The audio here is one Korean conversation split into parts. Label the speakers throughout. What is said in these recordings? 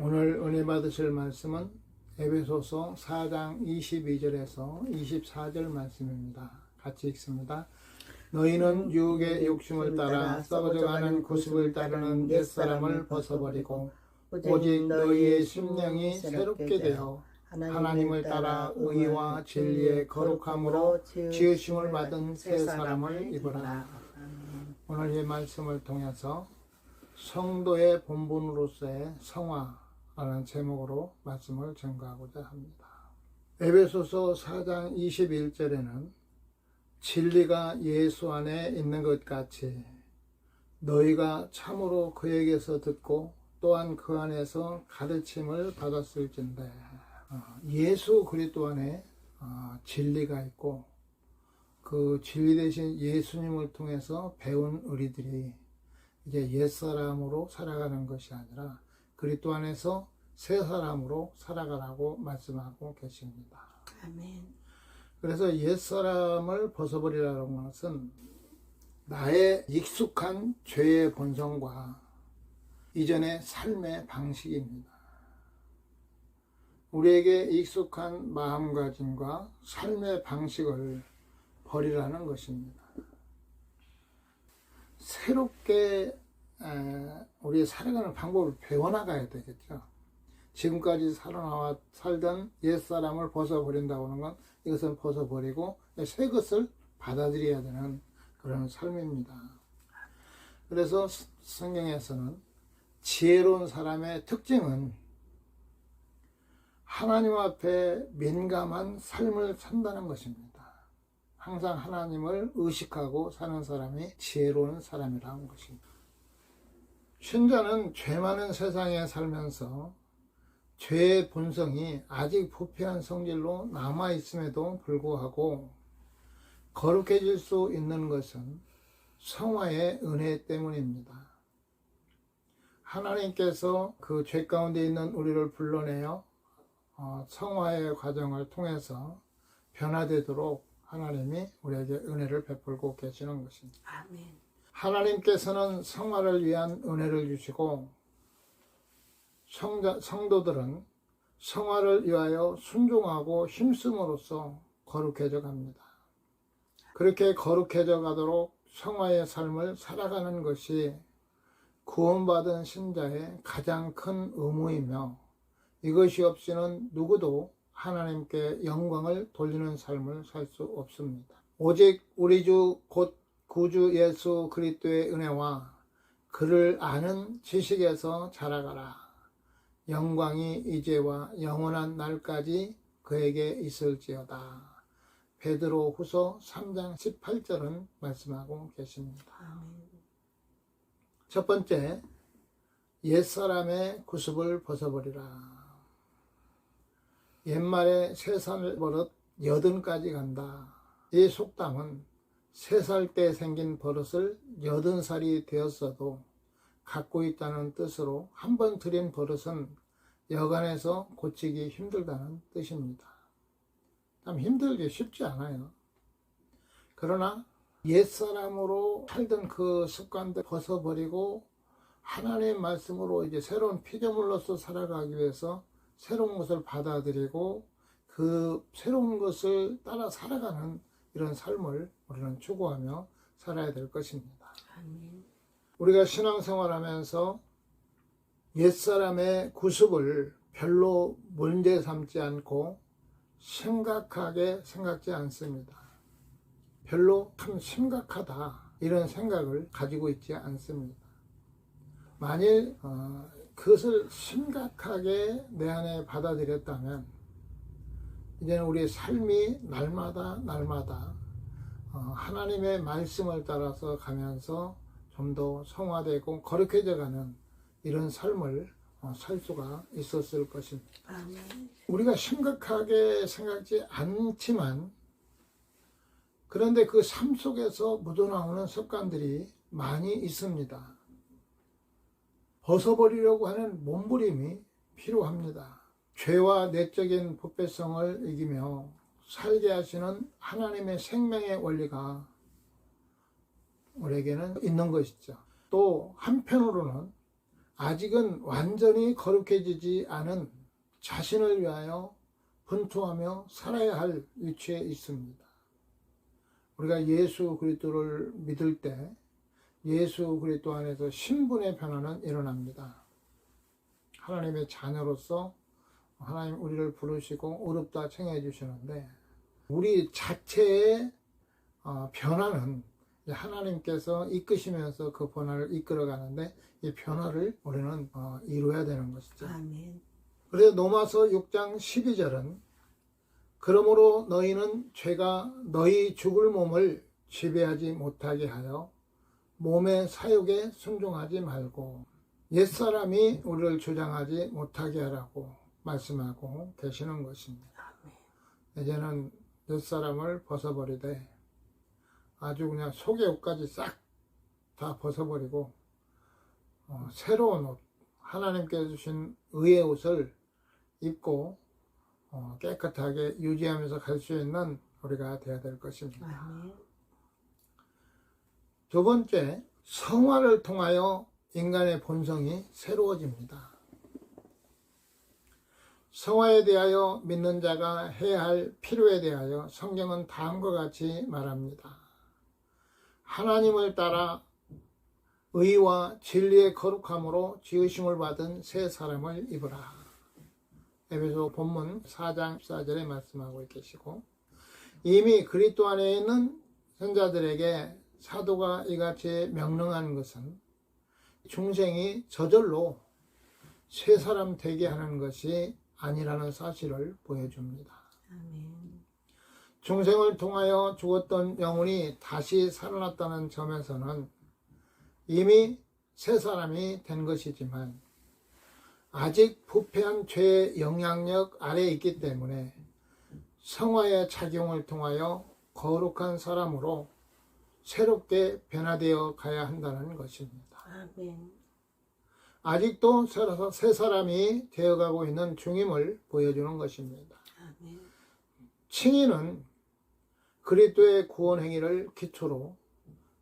Speaker 1: 오늘 은혜 받으실 말씀은 에베소서 4장 22절에서 24절 말씀입니다. 같이 읽습니다. 너희는 유혹의 욕심을 따라 썩어져가는 구습을 따르는 옛사람을 벗어버리고 오직 너희의 심령이 새롭게 되어 하나님을 따라 의와 진리의 거룩함으로 지으심을 받은 새 사람을 입으라. 오늘 이 말씀을 통해서 성도의 본분으로서의 성화라는 제목으로 말씀을 전가하고자 합니다. 에베소서 4장 21절에는 진리가 예수 안에 있는 것 같이 너희가 참으로 그에게서 듣고 또한 그 안에서 가르침을 받았을진대. 예수 그리스도 안에 진리가 있고 그 진리 대신 예수님을 통해서 배운 우리들이 이제 옛사람으로 살아가는 것이 아니라 그리스도 안에서 새 사람으로 살아가라고 말씀하고 계십니다.
Speaker 2: 아멘.
Speaker 1: 그래서 옛사람을 벗어버리라는 것은 나의 익숙한 죄의 본성과 이전의 삶의 방식입니다. 우리에게 익숙한 마음가짐과 삶의 방식을 버리라는 것입니다. 새롭게 우리 살아가는 방법을 배워나가야 되겠죠. 지금까지 살던 옛사람을 벗어버린다고 하는 건 이것은 벗어버리고 새 것을 받아들여야 되는 그런 삶입니다. 그래서 성경에서는 지혜로운 사람의 특징은 하나님 앞에 민감한 삶을 산다는 것입니다. 항상 하나님을 의식하고 사는 사람이 지혜로운 사람이라는 것입니다. 신자는 죄 많은 세상에 살면서 죄의 본성이 아직 부패한 성질로 남아있음에도 불구하고 거룩해질 수 있는 것은 성화의 은혜 때문입니다. 하나님께서 그 죄 가운데 있는 우리를 불러내어 성화의 과정을 통해서 변화되도록 하나님이 우리에게 은혜를 베풀고 계시는 것입니다.
Speaker 2: 아멘.
Speaker 1: 하나님께서는 성화를 위한 은혜를 주시고 성도들은 성화를 위하여 순종하고 힘쓰므로써 거룩해져 갑니다. 그렇게 거룩해져 가도록 성화의 삶을 살아가는 것이 구원받은 신자의 가장 큰 의무이며 이것이 없이는 누구도 하나님께 영광을 돌리는 삶을 살 수 없습니다. 오직 우리 주 곧 구주 예수 그리스도의 은혜와 그를 아는 지식에서 자라가라. 영광이 이제와 영원한 날까지 그에게 있을지어다. 베드로 후서 3장 18절은 말씀하고 계십니다. 첫 번째, 옛사람의 구습을 벗어버리라. 옛말에 3살 버릇 80까지 간다. 이 속담은 3살 때 생긴 버릇을 80살이 되었어도 갖고 있다는 뜻으로 한 번 들인 버릇은 여간해서 고치기 힘들다는 뜻입니다. 참 힘들기 쉽지 않아요. 그러나 옛사람으로 살던 그 습관들 벗어버리고 하나님의 말씀으로 이제 새로운 피조물로서 살아가기 위해서 새로운 것을 받아들이고 그 새로운 것을 따라 살아가는 이런 삶을 우리는 추구하며 살아야 될 것입니다.
Speaker 2: 아멘.
Speaker 1: 우리가 신앙생활하면서 옛사람의 구습을 별로 문제 삼지 않고 심각하게 생각지 않습니다. 별로 참 심각하다 이런 생각을 가지고 있지 않습니다. 만일 그것을 심각하게 내 안에 받아들였다면 이제는 우리의 삶이 날마다 하나님의 말씀을 따라서 가면서 좀 더 성화되고 거룩해져 가는 이런 삶을 살 수가 있었을 것입니다.
Speaker 2: 아멘.
Speaker 1: 우리가 심각하게 생각지 않지만 그런데 그 삶 속에서 묻어나오는 습관들이 많이 있습니다. 벗어버리려고 하는 몸부림이 필요합니다. 죄와 내적인 부패성을 이기며 살게 하시는 하나님의 생명의 원리가 우리에게는 있는 것이죠. 또 한편으로는 아직은 완전히 거룩해지지 않은 자신을 위하여 분투하며 살아야 할 위치에 있습니다. 우리가 예수 그리스도를 믿을 때 예수 그리스도 안에서 신분의 변화는 일어납니다. 하나님의 자녀로서 하나님 우리를 부르시고 의롭다稱해 주시는데 우리 자체의 변화는 하나님께서 이끄시면서 그 변화를 이끌어가는데 이 변화를 우리는 이루어야 되는 것이죠.
Speaker 2: 아멘.
Speaker 1: 그래서 로마서 6장 12절은 그러므로 너희는 죄가 너희 죽을 몸을 지배하지 못하게 하여 몸의 사욕에 순종하지 말고 옛사람이 우리를 주장하지 못하게 하라고 말씀하고 계시는 것입니다. 이제는 옛사람을 벗어버리되 아주 그냥 속의 옷까지 싹 다 벗어버리고 새로운 옷, 하나님께서 주신 의의 옷을 입고 깨끗하게 유지하면서 갈 수 있는 우리가 되어야 될 것입니다.
Speaker 2: 아멘.
Speaker 1: 두 번째, 성화를 통하여 인간의 본성이 새로워집니다. 성화에 대하여 믿는 자가 해야 할 필요에 대하여 성경은 다음과 같이 말합니다. 하나님을 따라 의와 진리의 거룩함으로 지으심을 받은 새 사람을 입으라. 에베소 본문 4장 14절에 말씀하고 계시고 이미 그리스도 안에 있는 선자들에게 사도가 이같이 명령한 것은 중생이 저절로 새 사람 되게 하는 것이 아니라는 사실을 보여줍니다.
Speaker 2: 아멘.
Speaker 1: 중생을 통하여 죽었던 영혼이 다시 살아났다는 점에서는 이미 새 사람이 된 것이지만 아직 부패한 죄의 영향력 아래에 있기 때문에 성화의 작용을 통하여 거룩한 사람으로 새롭게 변화되어 가야 한다는 것입니다.
Speaker 2: 아멘.
Speaker 1: 아직도 새 사람이 되어가고 있는 중임을 보여주는 것입니다.
Speaker 2: 아멘.
Speaker 1: 칭의는 그리스도의 구원 행위를 기초로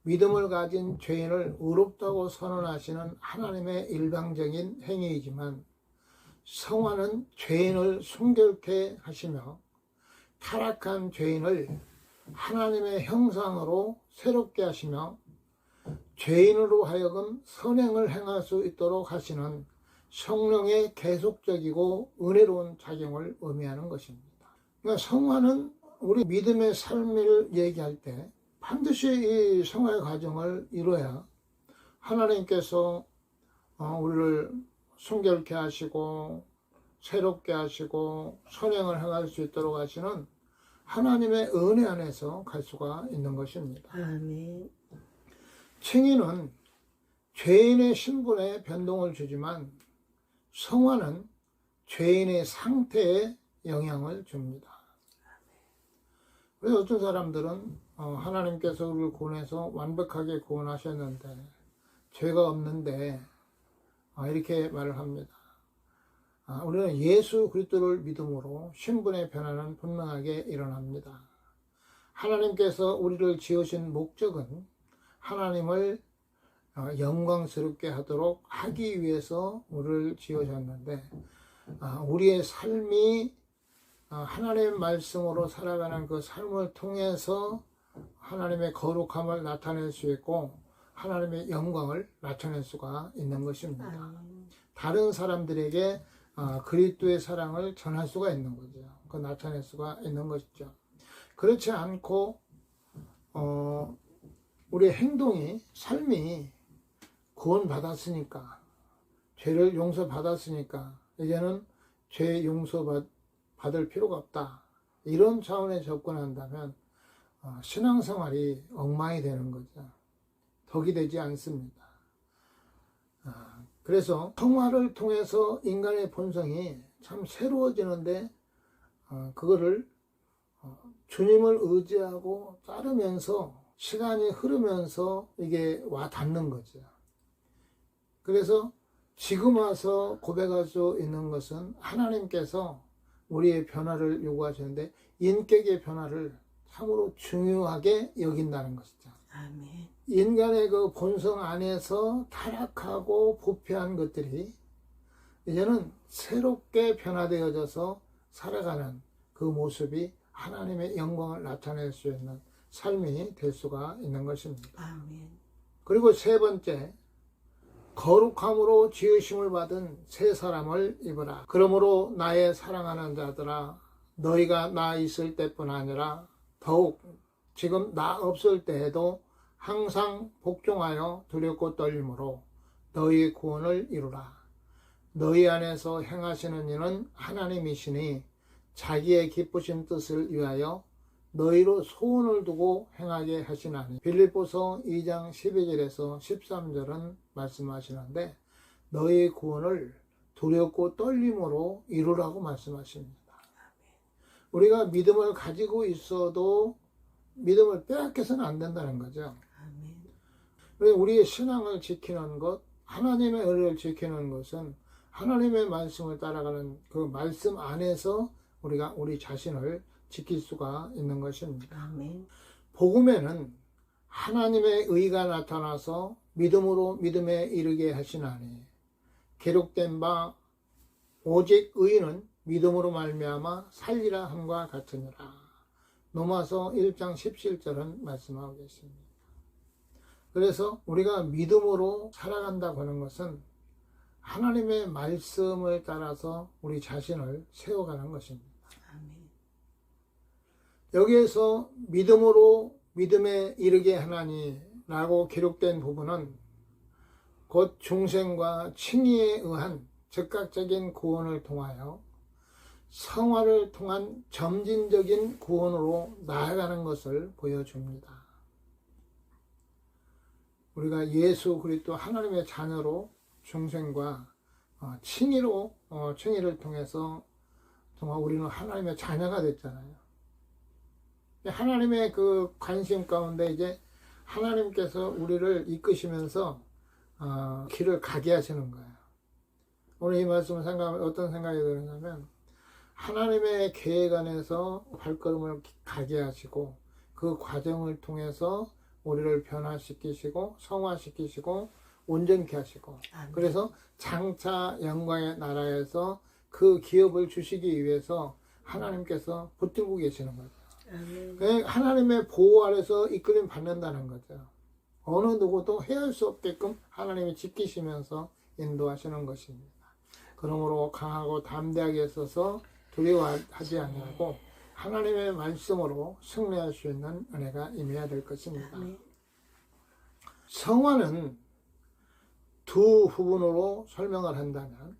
Speaker 1: 믿음을 가진 죄인을 의롭다고 선언하시는 하나님의 일방적인 행위이지만 성화는 죄인을 순결케 하시며 타락한 죄인을 하나님의 형상으로 새롭게 하시며 죄인으로 하여금 선행을 행할 수 있도록 하시는 성령의 계속적이고 은혜로운 작용을 의미하는 것입니다. 그러니까 성화는 우리 믿음의 삶을 얘기할 때 반드시 이 성화의 과정을 이뤄야 하나님께서 우리를 순결케 하시고 새롭게 하시고 선행을 행할 수 있도록 하시는 하나님의 은혜 안에서 갈 수가 있는 것입니다.
Speaker 2: 아멘.
Speaker 1: 칭의는 죄인의 신분에 변동을 주지만 성화는 죄인의 상태에 영향을 줍니다. 그래서 어떤 사람들은 하나님께서 우리를 구원해서 완벽하게 구원하셨는데 죄가 없는데 이렇게 말을 합니다. 우리는 예수 그리스도를 믿음으로 신분의 변화는 분명하게 일어납니다. 하나님께서 우리를 지으신 목적은 하나님을 영광스럽게 하도록 하기 위해서 우리를 지으셨는데 우리의 삶이 하나님의 말씀으로 살아가는 그 삶을 통해서 하나님의 거룩함을 나타낼 수 있고 하나님의 영광을 나타낼 수가 있는 것입니다.
Speaker 2: 아멘.
Speaker 1: 다른 사람들에게 그리스도의 사랑을 전할 수가 있는 거죠. 그 나타낼 수가 있는 것이죠. 그렇지 않고 우리의 행동이 삶이 구원받았으니까 죄를 용서받았으니까 이제는 죄 용서받을 필요가 없다. 이런 차원에 접근한다면 신앙생활이 엉망이 되는 거죠. 덕이 되지 않습니다. 그래서 성화를 통해서 인간의 본성이 참 새로워지는데 그거를 주님을 의지하고 따르면서 시간이 흐르면서 이게 와 닿는 거죠. 그래서 지금 와서 고백할 수 있는 것은 하나님께서 우리의 변화를 요구하시는데 인격의 변화를 참으로 중요하게 여긴다는 것이죠.
Speaker 2: 아멘.
Speaker 1: 인간의 그 본성 안에서 타락하고 부패한 것들이 이제는 새롭게 변화되어져서 살아가는 그 모습이 하나님의 영광을 나타낼 수 있는 삶이 될 수가 있는 것입니다.
Speaker 2: 아멘.
Speaker 1: 그리고 세 번째, 거룩함으로 지으심을 받은 새 사람을 입으라. 그러므로 나의 사랑하는 자들아, 너희가 나 있을 때뿐 아니라 더욱 지금 나 없을 때에도 항상 복종하여 두렵고 떨림으로 너희 구원을 이루라. 너희 안에서 행하시는 이는 하나님이시니 자기의 기쁘신 뜻을 위하여 너희로 소원을 두고 행하게 하시나니. 빌립보서 2장 12절에서 13절은 말씀하시는데 너희 구원을 두렵고 떨림으로 이루라고 말씀하십니다. 우리가 믿음을 가지고 있어도 믿음을 빼앗겨서는 안 된다는 거죠.
Speaker 2: 아멘.
Speaker 1: 우리의 신앙을 지키는 것, 하나님의 의를 지키는 것은 하나님의 말씀을 따라가는 그 말씀 안에서 우리가 우리 자신을 지킬 수가 있는 것입니다.
Speaker 2: 아멘.
Speaker 1: 복음에는 하나님의 의가 나타나서 믿음으로 믿음에 이르게 하시나니 기록된 바 오직 의인은 믿음으로 말미암아 살리라 함과 같으니라. 로마서 1장 17절은 말씀하고 계십니다. 그래서 우리가 믿음으로 살아간다고 하는 것은 하나님의 말씀을 따라서 우리 자신을 세워가는 것입니다.
Speaker 2: 아멘.
Speaker 1: 여기에서 믿음으로 믿음에 이르게 하나니 라고 기록된 부분은 곧 중생과 칭의에 의한 즉각적인 구원을 통하여 성화를 통한 점진적인 구원으로 나아가는 것을 보여줍니다. 우리가 예수 그리스도 하나님의 자녀로 중생과 칭의를 통해서 정말 우리는 하나님의 자녀가 됐잖아요. 하나님의 그 관심 가운데 이제 하나님께서 우리를 이끄시면서 길을 가게 하시는 거예요. 오늘 이 말씀을 생각하면 어떤 생각이 드느냐면 하나님의 계획 안에서 발걸음을 가게 하시고 그 과정을 통해서 우리를 변화시키시고 성화시키시고 온전케 하시고
Speaker 2: 아멘.
Speaker 1: 그래서 장차 영광의 나라에서 그 기업을 주시기 위해서 하나님께서 붙들고 계시는 거죠.
Speaker 2: 아멘.
Speaker 1: 하나님의 보호 아래서 이끌림 받는다는 거죠. 어느 누구도 헤아릴 수 없게끔 하나님이 지키시면서 인도하시는 것입니다. 그러므로 강하고 담대하게 서서 두려워하지 아니하고 하나님의 말씀으로 승리할 수 있는 은혜가 임해야 될 것입니다.
Speaker 2: 아멘.
Speaker 1: 성화는 두 부분으로 설명을 한다면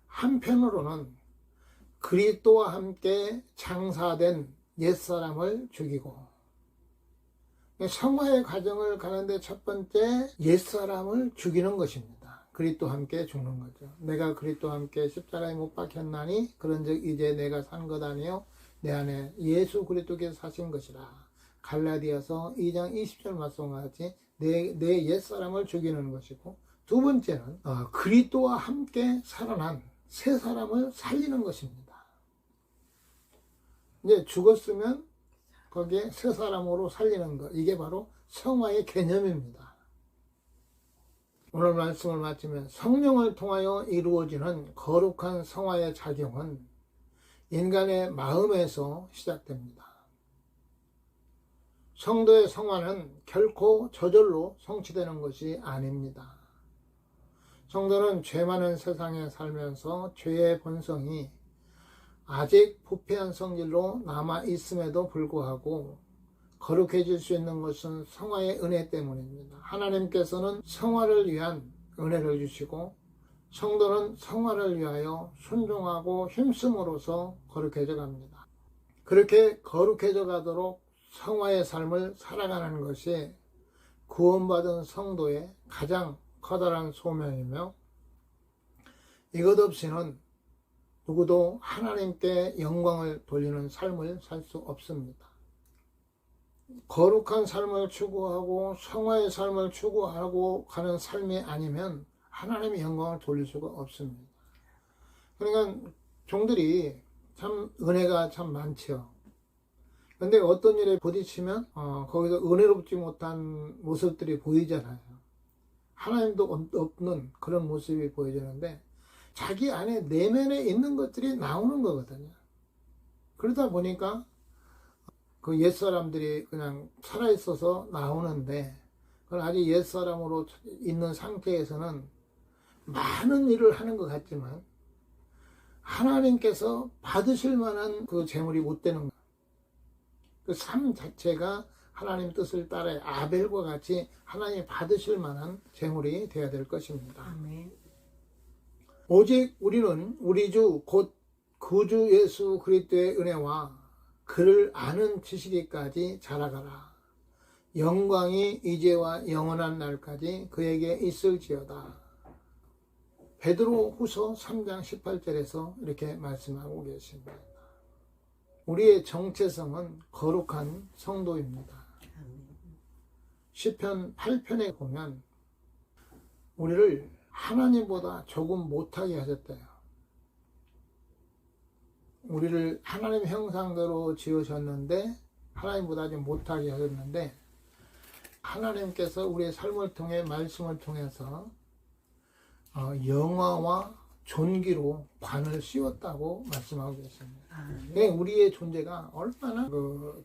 Speaker 1: 한편으로는 그리스도와 함께 장사된 옛사람을 죽이고, 성화의 과정을 가는데 첫 번째 옛사람을 죽이는 것입니다. 그리스도와 함께 죽는 거죠. 내가 그리스도와 함께 십자가에 못 박혔나니 그런즉 이제 내가 산 것 아니요 내 안에 예수 그리스도께서 사신 것이라. 갈라디아서 2장 20절 말씀과 같이 내 옛사람을 죽이는 것이고, 두 번째는 그리스도와 함께 살아난 새 사람을 살리는 것입니다. 이제 죽었으면 거기에 새 사람으로 살리는 것, 이게 바로 성화의 개념입니다. 오늘 말씀을 마치면 성령을 통하여 이루어지는 거룩한 성화의 작용은 인간의 마음에서 시작됩니다. 성도의 성화는 결코 저절로 성취되는 것이 아닙니다. 성도는 죄 많은 세상에 살면서 죄의 본성이 아직 부패한 성질로 남아 있음에도 불구하고 거룩해질 수 있는 것은 성화의 은혜 때문입니다. 하나님께서는 성화를 위한 은혜를 주시고 성도는 성화를 위하여 순종하고 힘쓰므로써 거룩해져 갑니다. 그렇게 거룩해져 가도록 성화의 삶을 살아가는 것이 구원받은 성도의 가장 커다란 소명이며, 이것 없이는 누구도 하나님께 영광을 돌리는 삶을 살 수 없습니다. 거룩한 삶을 추구하고 성화의 삶을 추구하고 가는 삶이 아니면 하나님의 영광을 돌릴 수가 없습니다. 그러니까 종들이 참 은혜가 참 많죠. 근데 어떤 일에 부딪히면 거기서 은혜롭지 못한 모습들이 보이잖아요. 하나님도 없는 그런 모습이 보여지는데 자기 안에 내면에 있는 것들이 나오는 거거든요. 그러다 보니까 그 옛사람들이 그냥 살아있어서 나오는데 그건 아직 옛사람으로 있는 상태에서는 많은 일을 하는 것 같지만 하나님께서 받으실 만한 그 재물이 못 되는 거예요. 그 삶 자체가 하나님 뜻을 따라 아벨과 같이 하나님이 받으실 만한 재물이 되어야 될 것입니다.
Speaker 2: 아멘.
Speaker 1: 오직 우리는 우리 주 곧 구주 예수 그리스도의 은혜와 그를 아는 지식에까지 자라가라. 영광이 이제와 영원한 날까지 그에게 있을지어다. 베드로 후서 3장 18절에서 이렇게 말씀하고 계십니다. 우리의 정체성은 거룩한 성도입니다. 시편 8편에 보면 우리를 하나님보다 조금 못하게 하셨대요. 우리를 하나님 형상대로 지으셨는데 하나님보다 좀 못하게 하셨는데 하나님께서 우리의 삶을 통해 말씀을 통해서 영화와 존귀로 관을 씌웠다고 말씀하고 계십니다. 네, 우리의 존재가 얼마나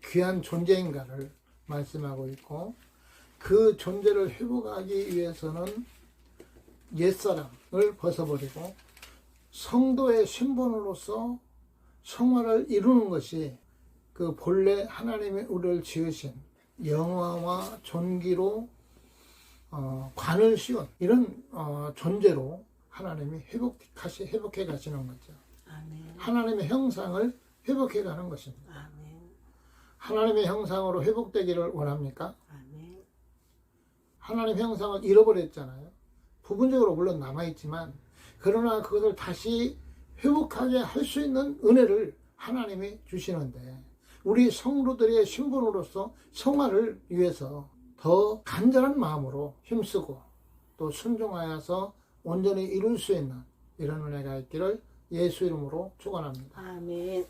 Speaker 1: 귀한 존재인가를 말씀하고 있고 그 존재를 회복하기 위해서는 옛사람을 벗어버리고 성도의 신분으로서 성화를 이루는 것이 그 본래 하나님의 우리를 지으신 영화와 존귀로 관을 씌운 이런 존재로 하나님이 회복해 가시는 거죠.
Speaker 2: 아멘.
Speaker 1: 하나님의 형상을 회복해 가는 것입니다.
Speaker 2: 아멘.
Speaker 1: 하나님의 형상으로 회복되기를 원합니까?
Speaker 2: 아멘.
Speaker 1: 하나님 형상을 잃어버렸잖아요. 부분적으로 물론 남아있지만 그러나 그것을 다시 회복하게 할 수 있는 은혜를 하나님이 주시는데 우리 성도들의 신분으로서 성화를 위해서 더 간절한 마음으로 힘쓰고 또 순종하여서 온전히 이룰 수 있는 이런 은혜가 있기를 예수 이름으로 축원합니다.
Speaker 2: 아멘.